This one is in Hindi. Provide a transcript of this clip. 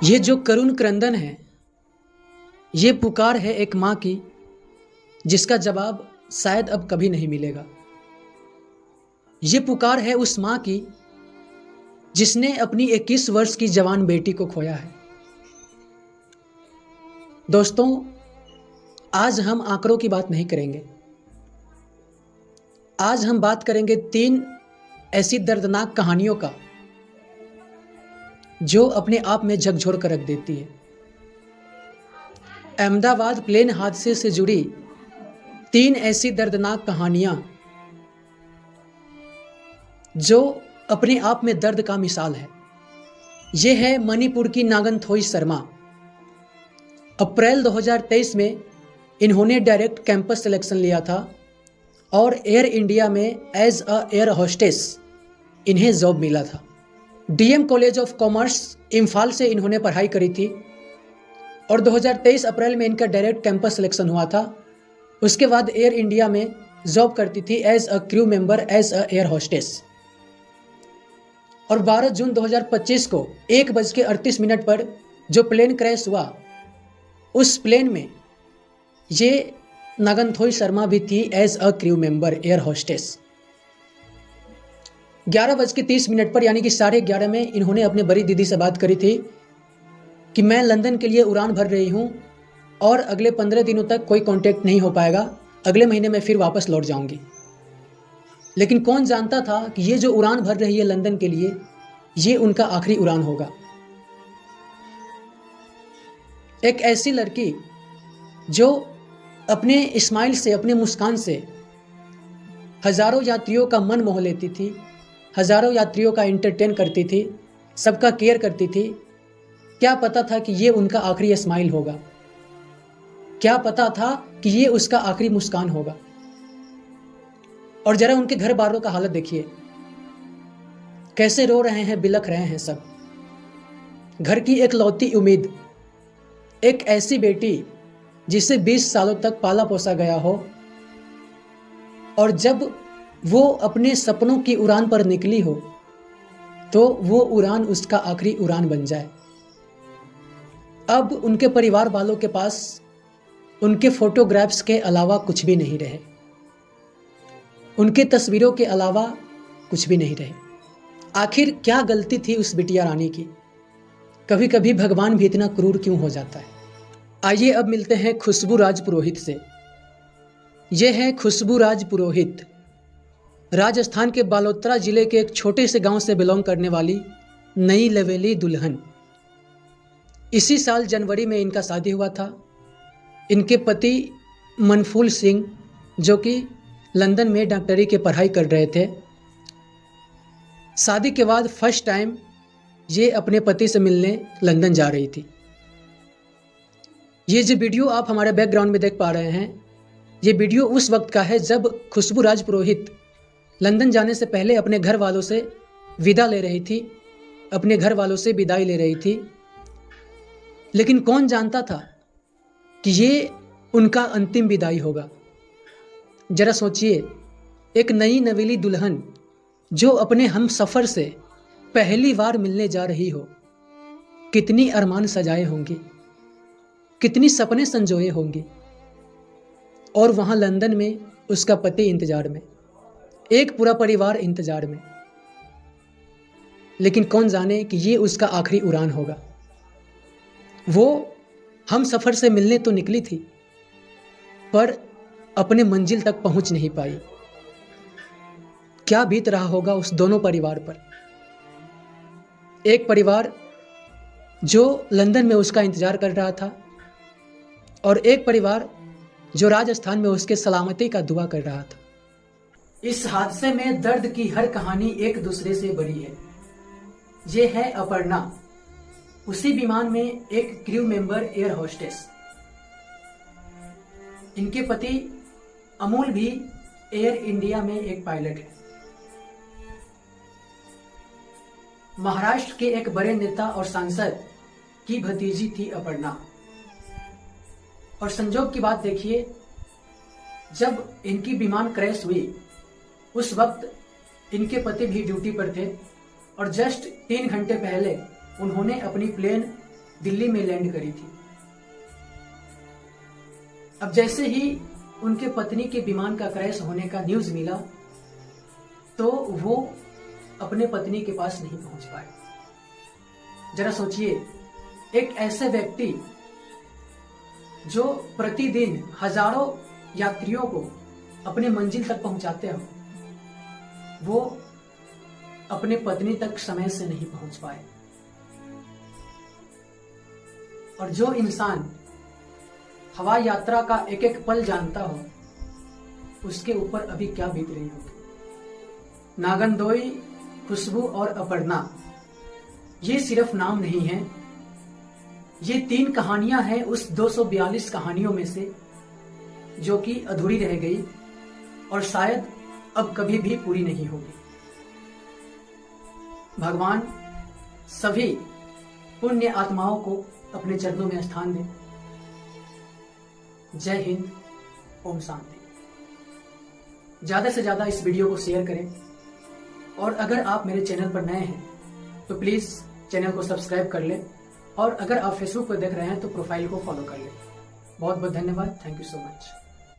ये जो करुण क्रंदन है, ये पुकार है एक माँ की, जिसका जवाब शायद अब कभी नहीं मिलेगा। ये पुकार है उस माँ की जिसने अपनी 21 वर्ष की जवान बेटी को खोया है। दोस्तों, आज हम आंकड़ों की बात नहीं करेंगे। आज हम बात करेंगे 3 ऐसी दर्दनाक कहानियों का जो अपने आप में झकझोर कर रख देती है। अहमदाबाद प्लेन हादसे से जुड़ी 3 ऐसी दर्दनाक कहानियां जो अपने आप में दर्द का मिसाल है। ये है मणिपुर की नागनथोई शर्मा। अप्रैल 2023 में इन्होंने डायरेक्ट कैंपस सिलेक्शन लिया था और एयर इंडिया में एज अ एयर होस्टेस इन्हें जॉब मिला था। DM college of commerce Imphal से इन्होंने पढ़ाई करी थी और 2023 अप्रैल में इनका डायरेक्ट कैंपस सिलेक्शन हुआ था। उसके बाद एयर इंडिया में जॉब करती थी as a crew member, as a air hostess. और 12 जून 2025 को 1:38 पर जो प्लेन क्रैश हुआ, उस प्लेन में ये नागनथोई शर्मा भी थी as a crew member, air hostess. 11:30 पर यानी कि 11:30 में इन्होंने अपने बड़ी दीदी से बात करी थी कि मैं लंदन के लिए उड़ान भर रही हूँ और अगले 15 दिनों तक कोई कांटेक्ट नहीं हो पाएगा, अगले महीने में फिर वापस लौट जाऊंगी। लेकिन कौन जानता था कि ये जो उड़ान भर रही है लंदन के लिए, ये उनका आखिरी उड़ान होगा। एक ऐसी लड़की जो अपने स्माइल से, अपने मुस्कान से हजारों यात्रियों का मन मोह लेती थी, हजारों यात्रियों का एंटरटेन करती थी, सबका केयर करती थी। क्या पता था कि ये उनका आखिरी स्माइल होगा? क्या पता था कि ये उसका आखिरी मुस्कान होगा? और जरा उनके घर वालों का हालत देखिए, कैसे रो रहे हैं, बिलख रहे हैं सब। घर की एक लौती उम्मीद, एक ऐसी बेटी जिसे 20 सालों तक पाला पोसा गया हो, और जब वो अपने सपनों की उड़ान पर निकली हो तो वो उड़ान उसका आखिरी उड़ान बन जाए। अब उनके परिवार वालों के पास उनके फोटोग्राफ्स के अलावा कुछ भी नहीं रहे, उनके तस्वीरों के अलावा कुछ भी नहीं रहे। आखिर क्या गलती थी उस बिटिया रानी की? कभी कभी भगवान भी इतना क्रूर क्यों हो जाता है? आइए अब मिलते हैं खुशबू राज पुरोहित से। ये है खुशबू राज पुरोहित, राजस्थान के बालोतरा जिले के एक छोटे से गांव से बिलोंग करने वाली नई लवेली दुल्हन। इसी साल जनवरी में इनका शादी हुआ था। इनके पति मनफूल सिंह, जो कि लंदन में डॉक्टरी की पढ़ाई कर रहे थे, शादी के बाद फर्स्ट टाइम ये अपने पति से मिलने लंदन जा रही थी। ये जो वीडियो आप हमारे बैकग्राउंड में देख पा रहे हैं, ये वीडियो उस वक्त का है जब खुशबू राज पुरोहित लंदन जाने से पहले अपने घर वालों से विदा ले रही थी, अपने घर वालों से विदाई ले रही थी। लेकिन कौन जानता था कि ये उनका अंतिम विदाई होगा। जरा सोचिए, एक नई नवेली दुल्हन जो अपने हम सफ़र से पहली बार मिलने जा रही हो, कितनी अरमान सजाए होंगी, कितनी सपने संजोए होंगी। और वहाँ लंदन में उसका पति इंतजार में, एक पूरा परिवार इंतजार में। लेकिन कौन जाने कि ये उसका आखिरी उड़ान होगा। वो हम सफ़र से मिलने तो निकली थी, पर अपने मंजिल तक पहुंच नहीं पाई। क्या बीत रहा होगा उस दोनों परिवार पर? एक परिवार जो लंदन में उसका इंतजार कर रहा था, और एक परिवार जो राजस्थान में उसके सलामती का दुआ कर रहा था। इस हादसे में दर्द की हर कहानी एक दूसरे से बड़ी है। ये है अपर्णा, उसी विमान में एक क्रू मेंबर, एयर होस्टेस। इनके पति अमूल भी एयर इंडिया में एक पायलट है। महाराष्ट्र के एक बड़े नेता और सांसद की भतीजी थी अपर्णा। और संजोग की बात देखिए, जब इनकी विमान क्रैश हुई उस वक्त इनके पति भी ड्यूटी पर थे और जस्ट 3 घंटे पहले उन्होंने अपनी प्लेन दिल्ली में लैंड करी थी। अब जैसे ही उनके पत्नी के विमान का क्रैश होने का न्यूज मिला तो वो अपने पत्नी के पास नहीं पहुंच पाए। जरा सोचिए, एक ऐसे व्यक्ति जो प्रतिदिन हजारों यात्रियों को अपने मंजिल तक पहुंचाते हो, वो अपने पत्नी तक समय से नहीं पहुंच पाए। और जो इंसान हवाई यात्रा का एक एक पल जानता हो, उसके ऊपर अभी क्या बीत रही होगी। नागनदोई, खुशबू और अपर्णा, ये सिर्फ नाम नहीं है, ये 3 कहानियां हैं उस 242 कहानियों में से जो कि अधूरी रह गई और शायद अब कभी भी पूरी नहीं होगी। भगवान सभी पुण्य आत्माओं को अपने चरणों में स्थान दे। जय हिंद, ओम शांति। ज्यादा से ज्यादा इस वीडियो को शेयर करें और अगर आप मेरे चैनल पर नए हैं तो प्लीज चैनल को सब्सक्राइब कर लें और अगर आप फेसबुक पर देख रहे हैं तो प्रोफाइल को फॉलो कर लें। बहुत बहुत धन्यवाद। Thank you so much.